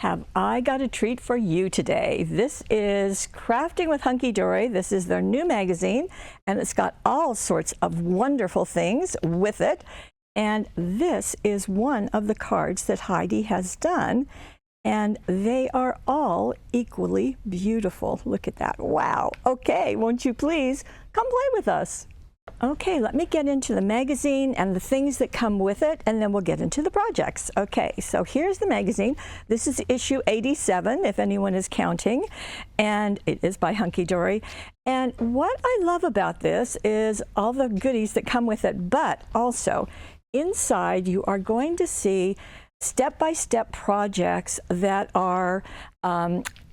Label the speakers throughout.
Speaker 1: have I got a treat for you today. This is Crafting with Hunkydory. This is their new magazine, and it's got all sorts of wonderful things with it. And this is one of the cards that Heidi has done, and they are all equally beautiful. Look at that. Wow. Okay, won't you please come play with us? Okay, let me get into the magazine and the things that come with it, and then we'll get into the projects. Okay, so here's the magazine. This is issue 87, if anyone is counting, and it is by Hunkydory. And what I love about this is all the goodies that come with it, but also inside you are going to see step-by-step projects that are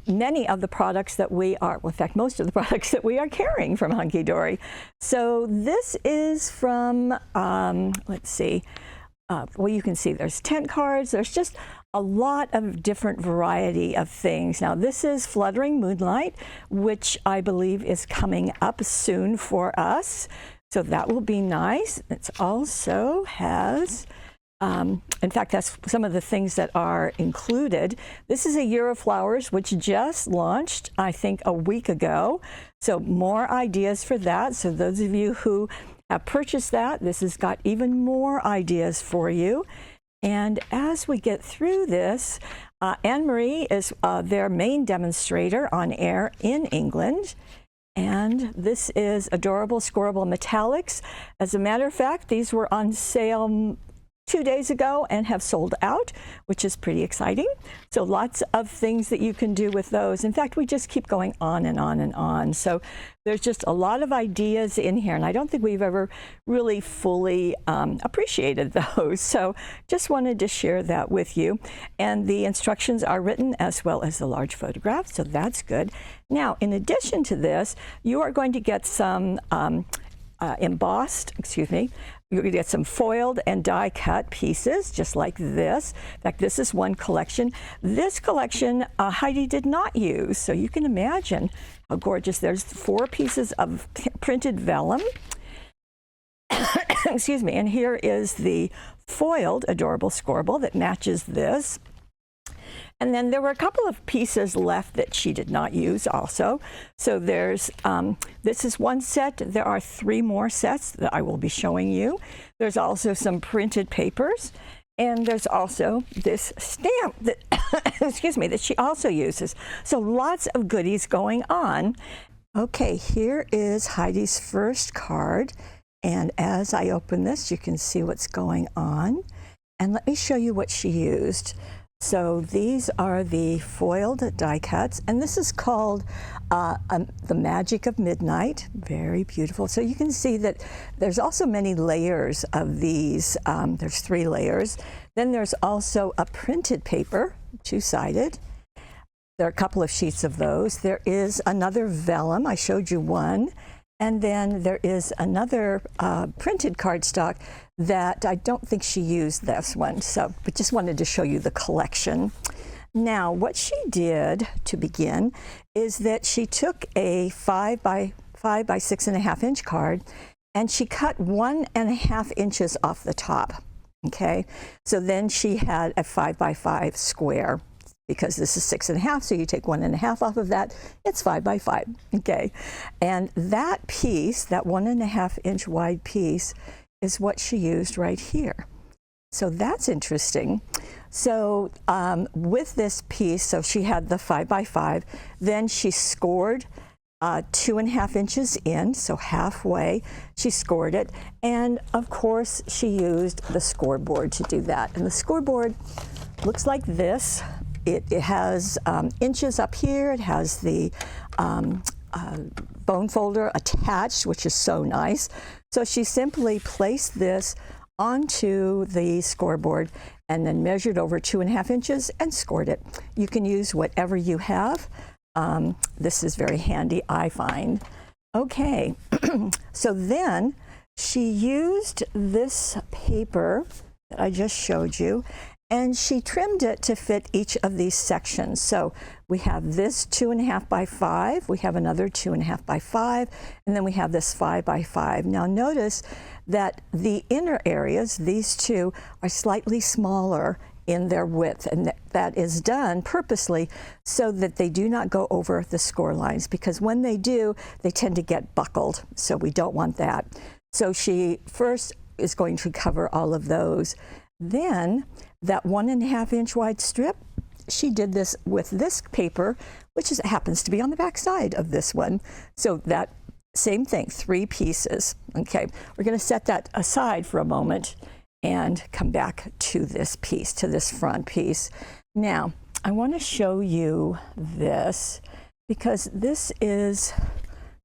Speaker 1: many of the products that we are, well, in fact, most of the products that we are carrying from Hunkydory. So this is from, let's see, well, you can see there's tent cards. There's just a lot of different variety of things. Now, this is Fluttering Moonlight, which I believe is coming up soon for us. So that will be nice. It also has, in fact, that's some of the things that are included. This is A Year of Flowers, which just launched, I think, a week ago. So more ideas for that. So those of you who have purchased that, this has got even more ideas for you. And as we get through this, Anne-Marie is their main demonstrator on air in England. And this is Adorable Scoreable Metallics. As a matter of fact, these were on sale 2 days ago and have sold out, which is pretty exciting. So lots of things that you can do with those. In fact, we just keep going on and on and on. So there's just a lot of ideas in here, and I don't think we've ever really fully appreciated those. So just wanted to share that with you. And the instructions are written as well as the large photograph, so that's good. Now, in addition to this, you are going to get some embossed, you're going to get some foiled and die cut pieces, just like this. In fact, this is one collection. This collection Heidi did not use, so you can imagine how gorgeous. There's 4 pieces of printed vellum. Excuse me, and here is the foiled Adorable Scoreable that matches this. And then there were a couple of pieces left that she did not use also. So there's, this is one set. There are 3 more sets that I will be showing you. There's also some printed papers. And there's also this stamp that, excuse me, that she also uses. So lots of goodies going on. Okay, here is Heidi's first card. And as I open this, you can see what's going on. And let me show you what she used. So these are the foiled die cuts, and this is called The Magic of Midnight. Very beautiful. So you can see that there's also many layers of these. There's 3 layers. Then there's also a printed paper, 2-sided. There are a couple of sheets of those. There is another vellum. I showed you one. And then there is another printed cardstock that I don't think she used this one, so, but just wanted to show you the collection. Now, what she did to begin is that she took a 5 by 5 by 6.5 inch card, and she cut 1.5 inches off the top. Okay, so then she had a 5 by 5 square. Because this is 6.5, so you take 1.5 off of that, it's 5 by 5, okay? And that piece, that 1.5 inch wide piece, is what she used right here. So that's interesting. So with this piece, so she had the 5 by 5, then she scored 2.5 inches in, so halfway, she scored it. And of course, she used the scoreboard to do that. And the scoreboard looks like this. It has inches up here. It has the bone folder attached, which is so nice. So she simply placed this onto the scoreboard and then measured over 2.5 inches and scored it. You can use whatever you have. This is very handy, I find. Okay, so then she used this paper that I just showed you, and she trimmed it to fit each of these sections. So we have this 2.5 by 5, we have another 2.5 by 5, and then we have this 5 by 5. Now notice that the inner areas, these two, are slightly smaller in their width, and that is done purposely so that they do not go over the score lines, because when they do, they tend to get buckled, so we don't want that. So she first is going to cover all of those. Then that 1.5 inch wide strip, she did this with this paper, which happens to be on the back side of this one. So that same thing, 3 pieces. Okay, we're going to set that aside for a moment and come back to this piece, to this front piece. Now, I want to show you this, because this is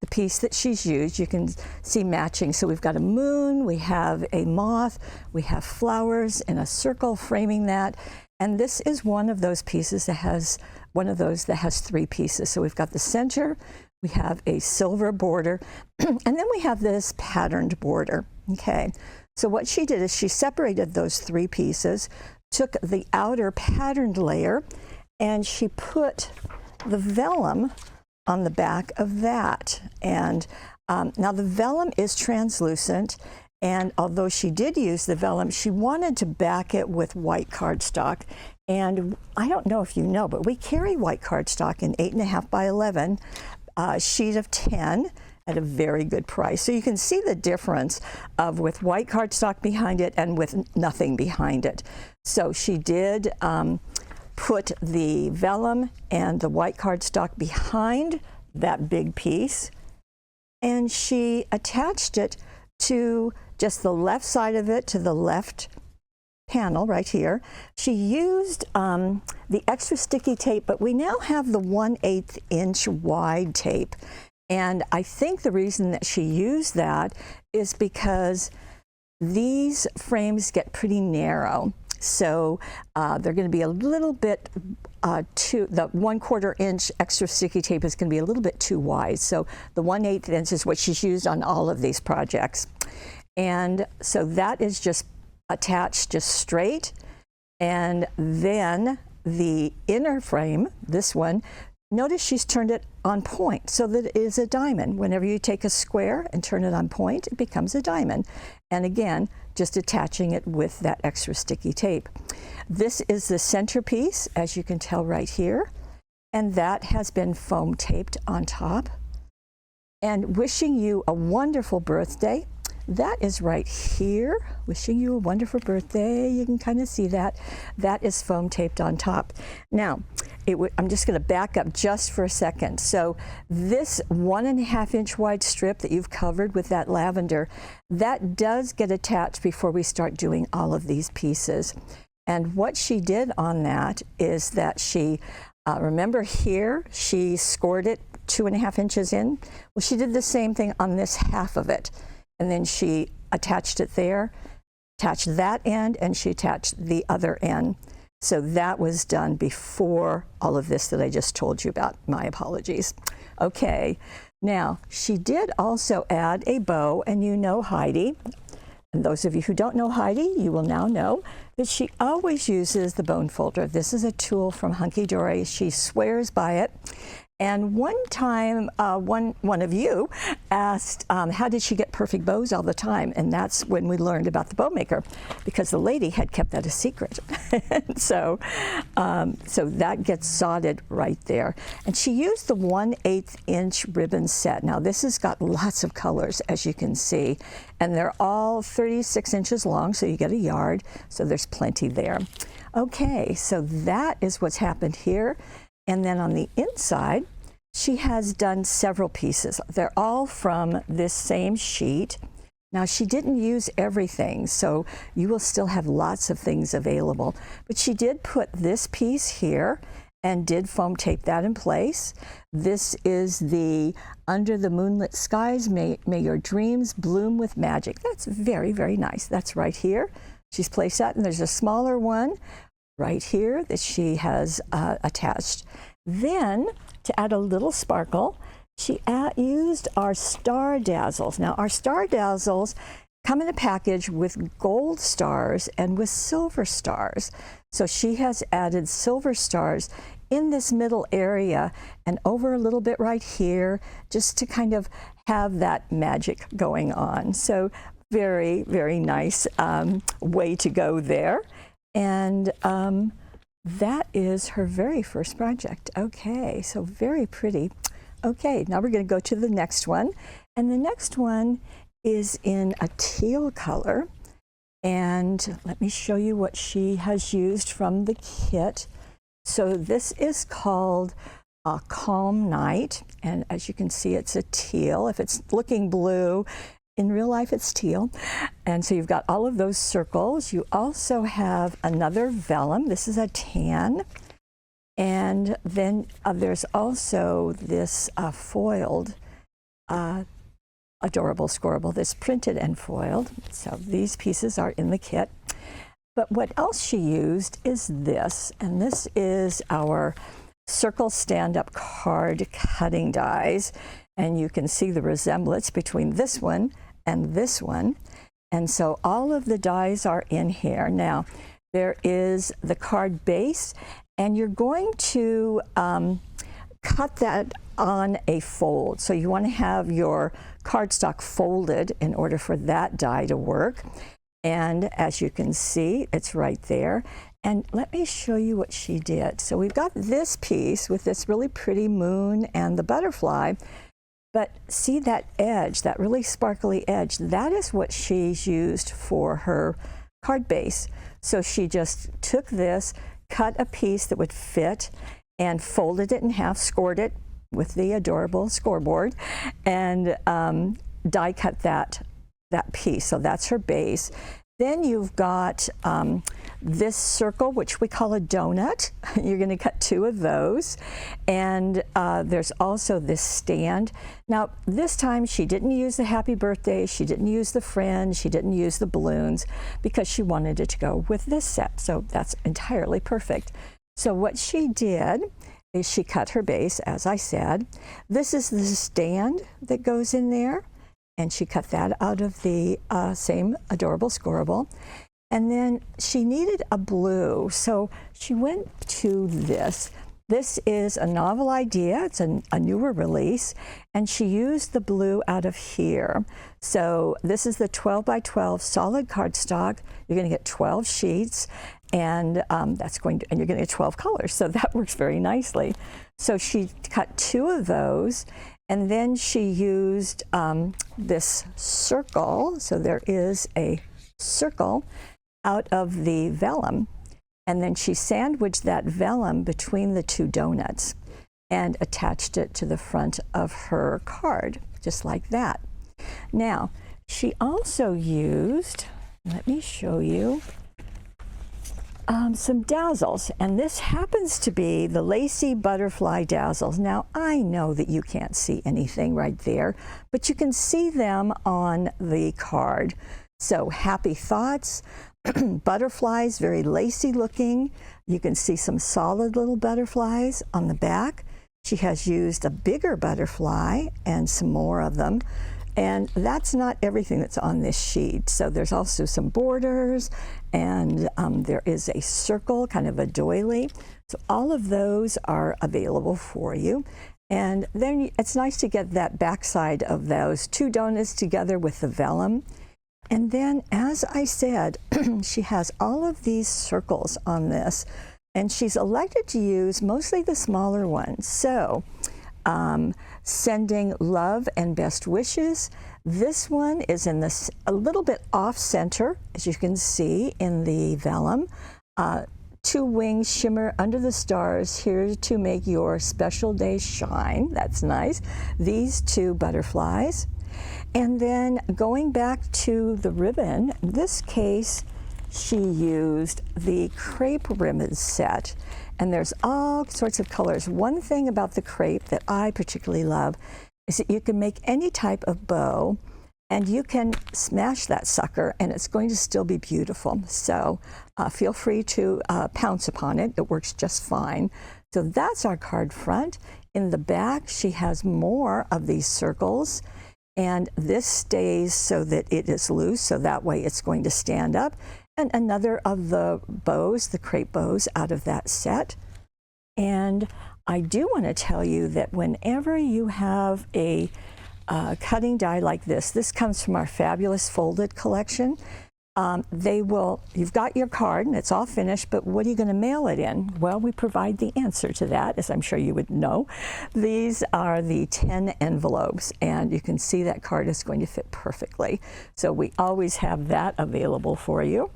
Speaker 1: the piece that she's used. You can see matching. So we've got a moon, we have a moth, we have flowers in a circle framing that. And this is one of those pieces that has 3 pieces. So we've got the center, we have a silver border, and then we have this patterned border. Okay. So what she did is she separated those 3 pieces, took the outer patterned layer, and she put the vellum on the back of that. And now the vellum is translucent, and although she did use the vellum, she wanted to back it with white cardstock. And I don't know if you know, but we carry white cardstock in 8.5 by 11 sheet of 10 at a very good price. So you can see the difference of with white cardstock behind it and with nothing behind it. So she did put the vellum and the white cardstock behind that big piece, and she attached it to just the left side of it, to the left panel right here. She used the extra sticky tape, but we now have the 1/8 inch wide tape. And I think the reason that she used that is because these frames get pretty narrow. So they're going to be a little bit the 1/4 inch extra sticky tape is going to be a little bit too wide. So the 1/8 inch is what she's used on all of these projects. And so that is just attached just straight. And then the inner frame, this one, notice she's turned it on point so that it is a diamond. Whenever you take a square and turn it on point, it becomes a diamond. And again, just attaching it with that extra sticky tape. This is the centerpiece, as you can tell right here, and that has been foam taped on top. And wishing you a wonderful birthday. That is right here, wishing you a wonderful birthday. You can kind of see that. That is foam taped on top. Now, I'm just going to back up just for a second. So this 1.5 inch wide strip that you've covered with that lavender, that does get attached before we start doing all of these pieces. And what she did on that is that she, remember here, she scored it 2.5 inches in. Well, she did the same thing on this half of it. And then she attached it there, attached that end, and she attached the other end. So that was done before all of this that I just told you about. My apologies. Okay, now she did also add a bow, and you know Heidi. And those of you who don't know Heidi, you will now know that she always uses the bone folder. This is a tool from Hunkydory. She swears by it. And one time, one of you asked, how did she get perfect bows all the time? And that's when we learned about the bow maker, because the lady had kept that a secret. so that gets soldered right there. And she used the 1/8 inch ribbon set. Now this has got lots of colors, as you can see, and they're all 36 inches long, so you get a yard, so there's plenty there. Okay, so that is what's happened here. And then on the inside, she has done several pieces. They're all from this same sheet. Now, she didn't use everything, so you will still have lots of things available. But she did put this piece here and did foam tape that in place. This is the Under the Moonlit Skies, May Your Dreams Bloom with Magic. That's very, very nice. That's right here. She's placed that, and there's a smaller one right here that she has attached. Then, to add a little sparkle, she used our Star Dazzles. Now, our Star Dazzles come in a package with gold stars and with silver stars. So she has added silver stars in this middle area and over a little bit right here, just to kind of have that magic going on. So very, very nice way to go there. And that is her very first project. Okay, so very pretty. Okay, now we're going to go to the next one. And the next one is in a teal color. And let me show you what she has used from the kit. So this is called a Calm Night. And as you can see, it's a teal. If it's looking blue, in real life it's teal. And so you've got all of those circles. You also have another vellum. This is a tan. And then there's also this foiled adorable scorable that's printed and foiled. So these pieces are in the kit. But what else she used is this, and this is our circle stand-up card cutting dies. And you can see the resemblance between this one and this one. And so all of the dies are in here. Now, there is the card base, and you're going to cut that on a fold. So you want to have your cardstock folded in order for that die to work. And as you can see, it's right there. And let me show you what she did. So we've got this piece with this really pretty moon and the butterfly. But see that edge, that really sparkly edge, that is what she's used for her card base. So she just took this, cut a piece that would fit, and folded it in half, scored it with the adorable scoreboard, and die cut that piece. So that's her base. Then you've got this circle, which we call a donut. You're going to cut 2 of those. And there's also this stand. Now, this time she didn't use the happy birthday, she didn't use the friend, she didn't use the balloons, because she wanted it to go with this set. So that's entirely perfect. So what she did is she cut her base, as I said. This is the stand that goes in there. And she cut that out of the same adorable scorable. And then she needed a blue, so she went to this. This is a novel idea. It's a newer release, and she used the blue out of here. So this is the 12 by 12 solid cardstock. You're going to get 12 sheets, and and you're going to get 12 colors. So that works very nicely. So she cut 2 of those. And then she used this circle, so there is a circle out of the vellum, and then she sandwiched that vellum between the 2 donuts and attached it to the front of her card, just like that. Now, she also used, let me show you, some dazzles, and this happens to be the lacy butterfly dazzles. Now, I know that you can't see anything right there, but you can see them on the card. So happy thoughts, butterflies, very lacy looking. You can see some solid little butterflies on the back. She has used a bigger butterfly and some more of them. And that's not everything that's on this sheet. So there's also some borders, and there is a circle, kind of a doily. So all of those are available for you. And then it's nice to get that backside of those 2 donuts together with the vellum. And then, as I said, she has all of these circles on this, and she's elected to use mostly the smaller ones. So sending love and best wishes. This one is in this a little bit off center, as you can see in the vellum. 2 wings shimmer under the stars, here to make your special day shine. That's nice. These 2 butterflies. And then going back to the ribbon, in this case, she used the crepe ribbon set. And there's all sorts of colors. One thing about the crepe that I particularly love is that you can make any type of bow, and you can smash that sucker, and it's going to still be beautiful. So feel free to pounce upon it. It works just fine. So that's our card front. In the back, she has more of these circles, and this stays so that it is loose, so that way it's going to stand up. And another of the bows, the crepe bows, out of that set. And I do want to tell you that whenever you have a cutting die like this comes from our fabulous folded collection. you've got your card and it's all finished, but what are you going to mail it in? Well, we provide the answer to that, as I'm sure you would know. These are the 10 envelopes, and you can see that card is going to fit perfectly. So we always have that available for you,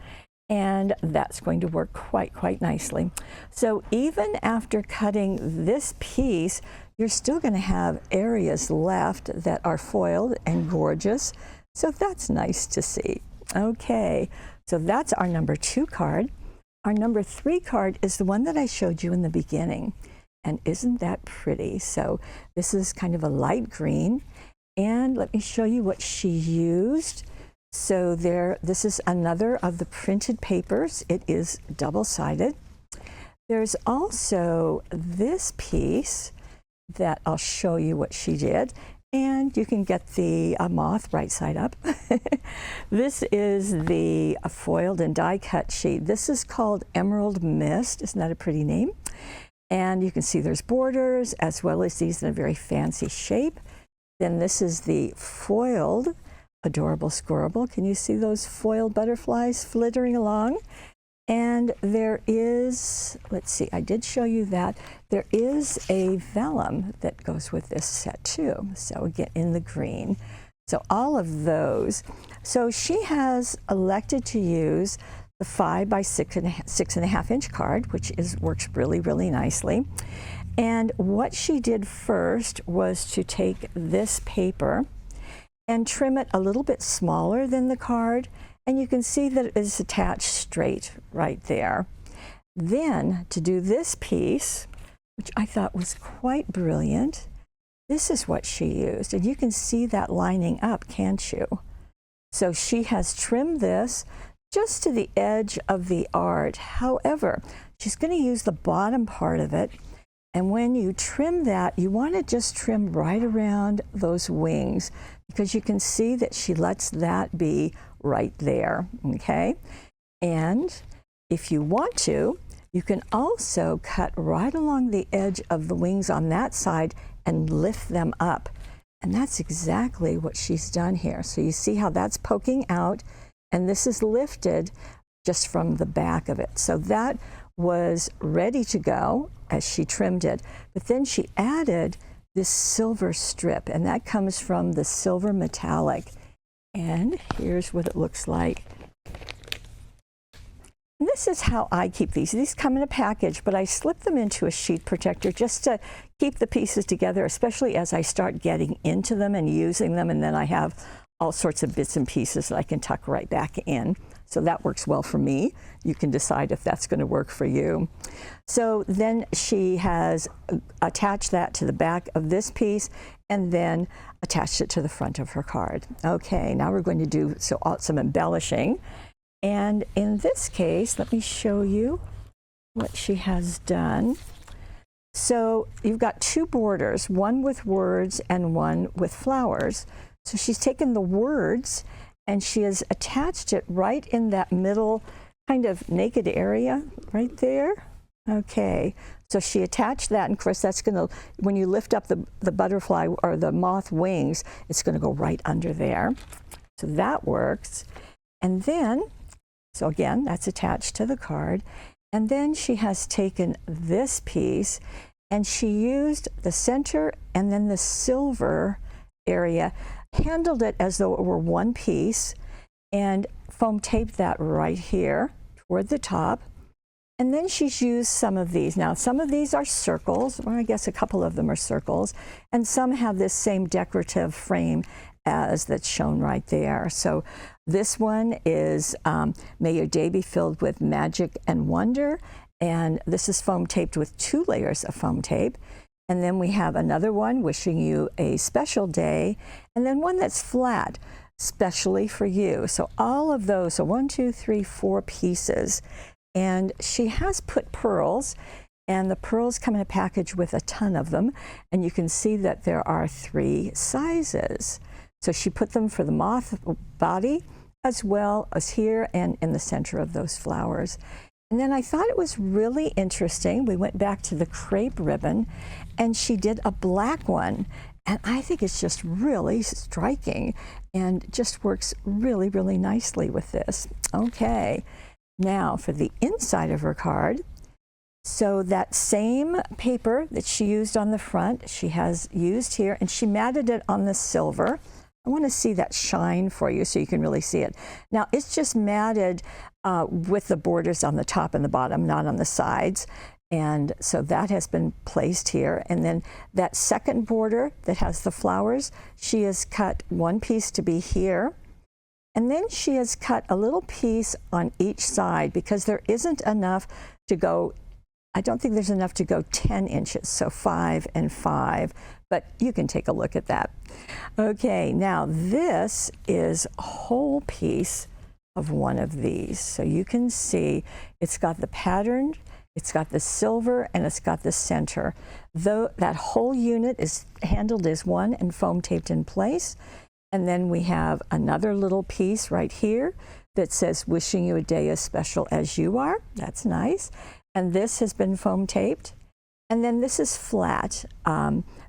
Speaker 1: and that's going to work quite nicely. So even after cutting this piece, you're still going to have areas left that are foiled and gorgeous. So that's nice to see. Okay, so that's our number 2 card. Our number 3 card is the one that I showed you in the beginning. And isn't that pretty? So this is kind of a light green. And let me show you what she used. So this is another of the printed papers. It is double-sided. There's also this piece that I'll show you what she did. And you can get the moth right side up. This is the foiled and die cut sheet. This is called Emerald Mist. Isn't that a pretty name? And you can see there's borders as well as these in a very fancy shape. Then this is the foiled Adorable Squirrel. Can you see those foiled butterflies flittering along? And there is, let's see, I did show you that. There is a vellum that goes with this set too. So again, in the green. So all of those. So she has elected to use the 5 by 6.5 inch card, which works really nicely. And what she did first was to take this paper and trim it a little bit smaller than the card. And you can see that it is attached straight right there. Then to do this piece, which I thought was quite brilliant, this is what she used. And you can see that lining up, can't you? So she has trimmed this just to the edge of the art. However, she's going to use the bottom part of it. And when you trim that, you want to just trim right around those wings, because you can see that she lets that be right there, okay? And if you want to, you can also cut right along the edge of the wings on that side and lift them up. And that's exactly what she's done here. So you see how that's poking out, and this is lifted just from the back of it. So that was ready to go as she trimmed it. But then she added this silver strip, and that comes from the silver metallic. And here's what it looks like. And this is how I keep these. These come in a package, but I slip them into a sheet protector just to keep the pieces together, especially as I start getting into them and using them, and then I have all sorts of bits and pieces that I can tuck right back in. So that works well for me. You can decide if that's going to work for you. So then she has attached that to the back of this piece and then attached it to the front of her card. Okay, now we're going to do some embellishing. And in this case, let me show you what she has done. So you've got 2 borders, one with words and one with flowers. So she's taken the words and she has attached it right in that middle kind of naked area right there. Okay, so she attached that, and of course that's going to, when you lift up the butterfly or the moth wings, it's going to go right under there. So that works. And then, so again, that's attached to the card. And then she has taken this piece and she used the center and then the silver area, handled it as though it were one piece, and foam taped that right here toward the top. And then she's used some of these. Now, some of these are circles, or I guess a couple of them are circles, and some have this same decorative frame as that's shown right there. So this one is May Your Day Be Filled with Magic and Wonder, and this is foam taped with 2 layers of foam tape. And then we have another one, Wishing You a Special Day, and then one that's flat, specially for you. So all of those, so 1, 2, 3, 4 pieces. And she has put pearls, and the pearls come in a package with a ton of them. And you can see that there are 3 sizes. So she put them for the moth body as well as here and in the center of those flowers. And then I thought it was really interesting. We went back to the crepe ribbon, and she did a black one. And I think it's just really striking and just works really, really nicely with this. Okay, now for the inside of her card. So that same paper that she used on the front, she has used here, and she matted it on the silver. I want to see that shine for you so you can really see it. Now, it's just matted with the borders on the top and the bottom, not on the sides. And so that has been placed here. And then that second border that has the flowers, she has cut one piece to be here. And then she has cut a little piece on each side because there isn't enough to go, I don't think there's enough to go 10 inches, so 5 and 5, but you can take a look at that. Okay, now this is a whole piece of one of these. So you can see it's got the pattern, it's got the silver, and it's got the center. Though that whole unit is handled as one and foam taped in place. And then we have another little piece right here that says, wishing you a day as special as you are. That's nice. And this has been foam taped. And then this is flat.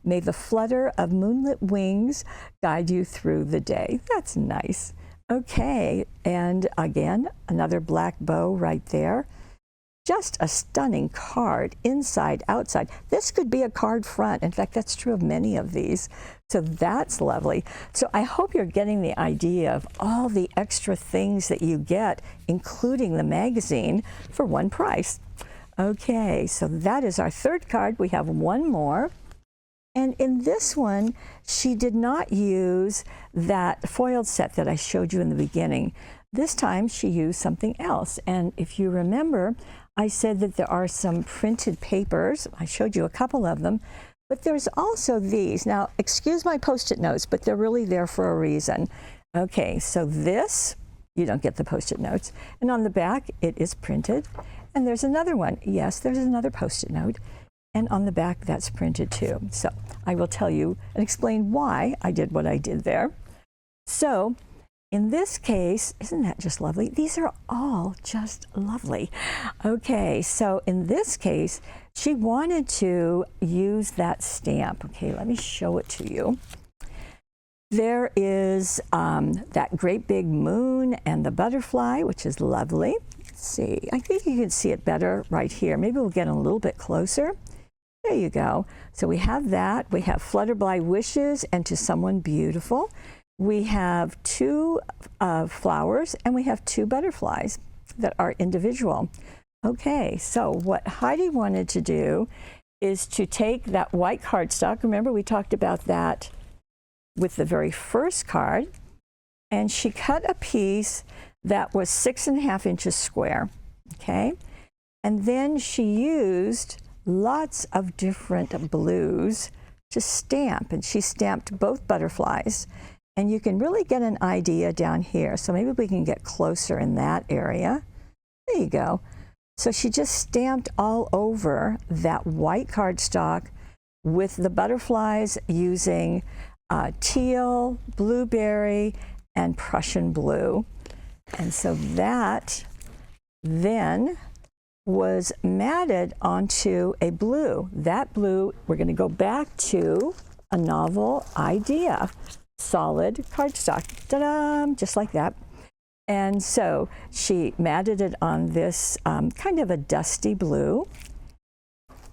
Speaker 1: May the flutter of moonlit wings guide you through the day. That's nice. Okay, and again, another black bow right there. Just a stunning card, inside, outside. This could be a card front. In fact, that's true of many of these. So that's lovely. So I hope you're getting the idea of all the extra things that you get, including the magazine, for one price. Okay, so that is our third card. We have one more. And in this one, she did not use that foiled set that I showed you in the beginning. This time she used something else. And if you remember, I said that there are some printed papers. I showed you a couple of them, but there's also these. Now, excuse my Post-it notes, but they're really there for a reason. Okay, so this, you don't get the Post-it notes. And on the back, it is printed. And there's another one. Yes, there's another Post-it note. And on the back, that's printed too. So I will tell you and explain why I did what I did there. So in this case, isn't that just lovely? These are all just lovely. Okay, so in this case, she wanted to use that stamp. Okay, let me show it to you. There is that great big moon and the butterfly, which is lovely. Let's see, I think you can see it better right here. Maybe we'll get a little bit closer. There you go. So we have that. We have Flutterby wishes and to someone beautiful. We have two flowers and we have two butterflies that are individual. Okay, so what Heidi wanted to do is to take that white cardstock. Remember, we talked about that with the very first card. And she cut a piece that was 6.5 inches square. Okay, and then she used lots of different blues to stamp, and she stamped both butterflies. And you can really get an idea down here. So maybe we can get closer in that area. There you go. So she just stamped all over that white cardstock with the butterflies using teal, blueberry, and Prussian blue. And so that then was matted onto a blue. That blue, we're going to go back to a novel idea. Solid cardstock, ta-da, just like that. And so she matted it on this kind of a dusty blue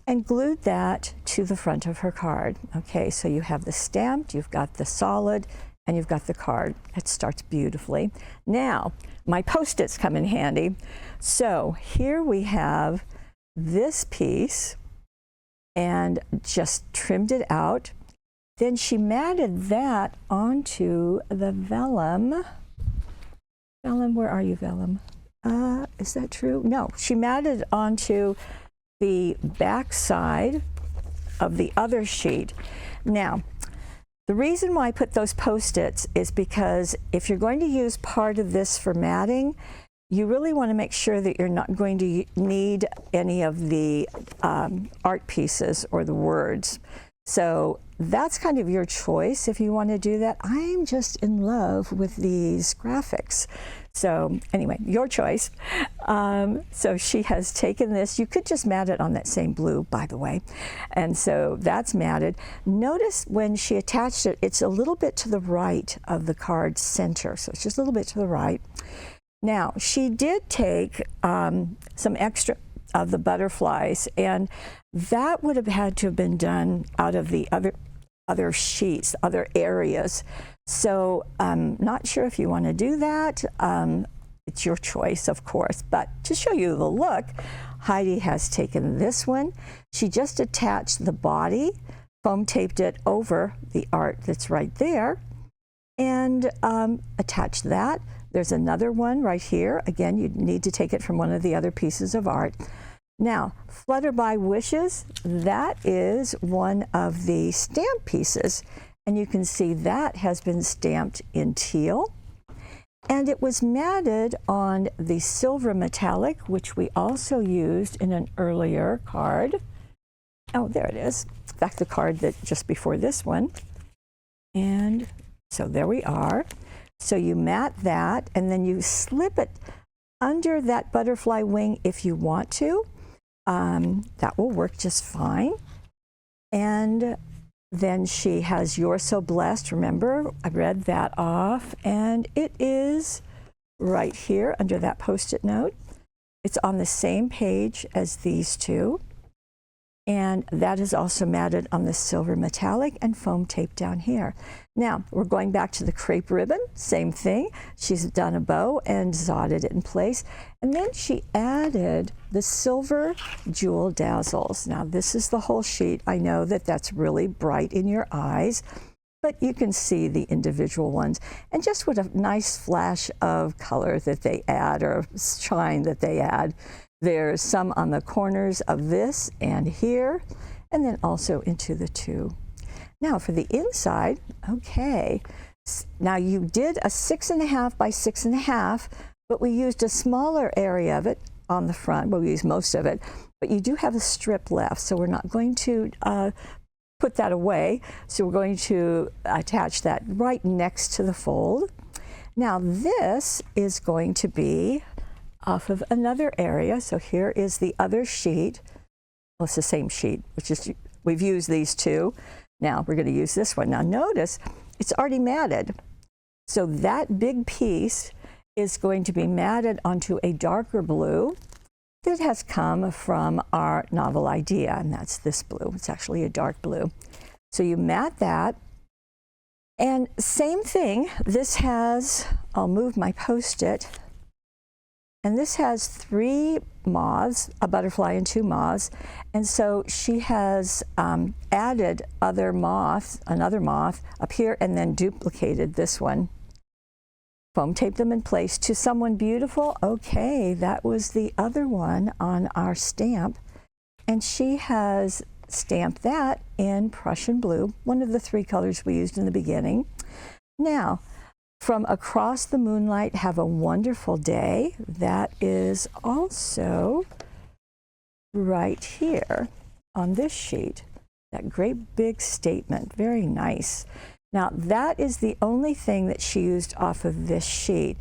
Speaker 1: and glued that to the front of her card. Okay, so you have the stamped, you've got the solid, and you've got the card. It starts beautifully. Now, my Post-its come in handy. So here we have this piece and just trimmed it out. Then she matted that onto the vellum. Vellum, where are you, vellum? Is that true? No, she matted onto the back side of the other sheet. Now, the reason why I put those Post-its is because if you're going to use part of this for matting, you really want to make sure that you're not going to need any of the art pieces or the words. So that's kind of your choice if you want to do that. I'm just in love with these graphics. So anyway, your choice. So she has taken this. You could just mat it on that same blue, by the way. And so that's matted. Notice when she attached it, it's a little bit to the right of the card center. So it's just a little bit to the right. Now, she did take some extra of the butterflies, and that would have had to have been done out of the other sheets, other areas. So I'm not sure if you want to do that. It's your choice, of course, but to show you the look, Heidi has taken this one. She just attached the body, foam taped it over the art that's right there, and attached that. There's another one right here. Again, you need to take it from one of the other pieces of art. Now, Flutterby Wishes, that is one of the stamp pieces. And you can see that has been stamped in teal. And it was matted on the silver metallic, which we also used in an earlier card. Oh, there it is. In fact, the card that just before this one. And so there we are. So you mat that, and then you slip it under that butterfly wing if you want to. That will work just fine. And then she has You're So Blessed. Remember, I read that off, and it is right here under that Post-it note. It's on the same page as these two. And that is also matted on the silver metallic and foam tape down here. Now, we're going back to the crepe ribbon, same thing. She's done a bow and dotted it in place. And then she added the silver jewel dazzles. Now, this is the whole sheet. I know that that's really bright in your eyes, but you can see the individual ones. And just with a nice flash of color that they add, or shine that they add. There's some on the corners of this and here, and then also into the two. Now for the inside, okay. Now you did a 6.5 by 6.5, but we used a smaller area of it on the front. Well, we used most of it, but you do have a strip left, so we're not going to put that away. So we're going to attach that right next to the fold. Now this is going to be off of another area. So here is the other sheet. Well, it's the same sheet, which is, we've used these two. Now we're going to use this one. Now notice it's already matted. So that big piece is going to be matted onto a darker blue that has come from our novel idea, and that's this blue. It's actually a dark blue. So you mat that. And same thing, this has, I'll move my Post-it. And this has 3 moths, a butterfly and 2 moths. And so she has added another moth up here, and then duplicated this one. Foam taped them in place. To Someone Beautiful, okay, that was the other one on our stamp. And she has stamped that in Prussian blue, one of the 3 colors we used in the beginning. Now, from Across the Moonlight, Have a Wonderful Day. That is also right here on this sheet. That great big statement, very nice. Now that is the only thing that she used off of this sheet,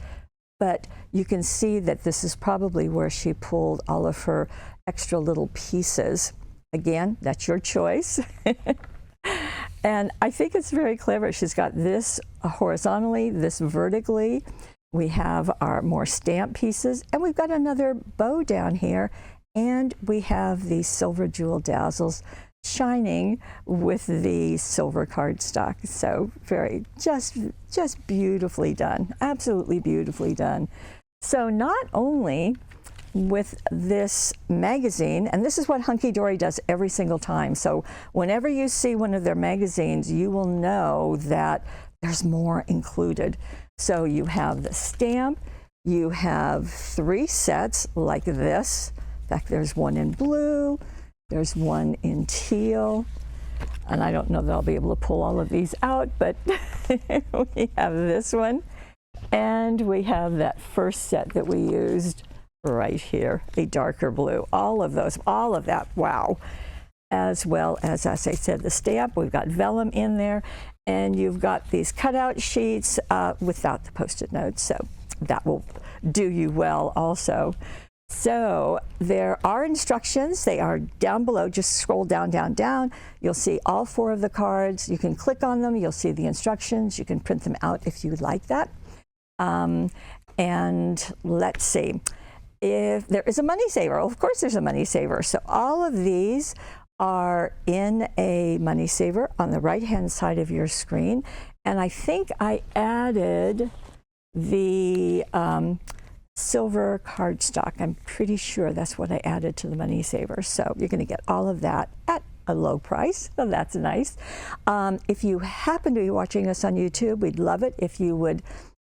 Speaker 1: but you can see that this is probably where she pulled all of her extra little pieces. Again, that's your choice. And I think it's very clever. She's got this horizontally, this vertically. We have our more stamp pieces, and we've got another bow down here, and we have the silver jewel dazzles shining with the silver cardstock. So very, just beautifully done, absolutely beautifully done. So not only with this magazine, and this is what Hunkydory does every single time. So whenever you see one of their magazines, you will know that there's more included. So you have the stamp, you have 3 sets like this. In fact, there's one in blue, there's one in teal, and I don't know that I'll be able to pull all of these out, but we have this one, and we have that first set that we used right here, a darker blue. All of those, all of that, wow. As well as I said, the stamp, we've got vellum in there, and you've got these cutout sheets without the Post-it notes. So that will do you well also. So there are instructions. They are down below. Just scroll down, down, down. You'll see all 4 of the cards. You can click on them. You'll see the instructions. You can print them out if you would like that. And let's see. If there is a money saver, of course there's a money saver. So all of these are in a money saver on the right-hand side of your screen. And I think I added the silver cardstock. I'm pretty sure that's what I added to the money saver. So you're going to get all of that at a low price. So that's nice. If you happen to be watching us on YouTube, we'd love it if you would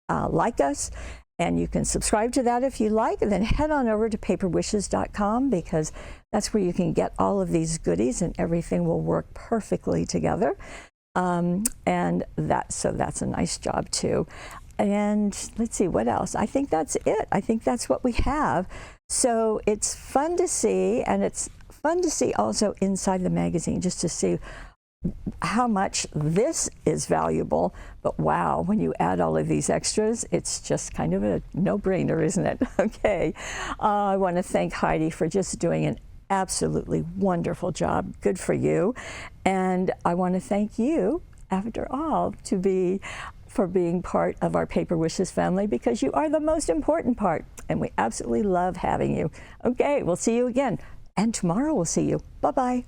Speaker 1: like us. And you can subscribe to that if you like, and then head on over to paperwishes.com, because that's where you can get all of these goodies and everything will work perfectly together. And that's a nice job too. And let's see, what else? I think that's it. I think that's what we have. So it's fun to see, and it's fun to see also inside the magazine, just to see how much this is valuable. But wow, when you add all of these extras, it's just kind of a no-brainer, isn't it? Okay, I want to thank Heidi for just doing an absolutely wonderful job. Good for you. And I want to thank you, after all, for being part of our Paper Wishes family, because you are the most important part, and we absolutely love having you. Okay, we'll see you again, and tomorrow we'll see you. Bye-bye.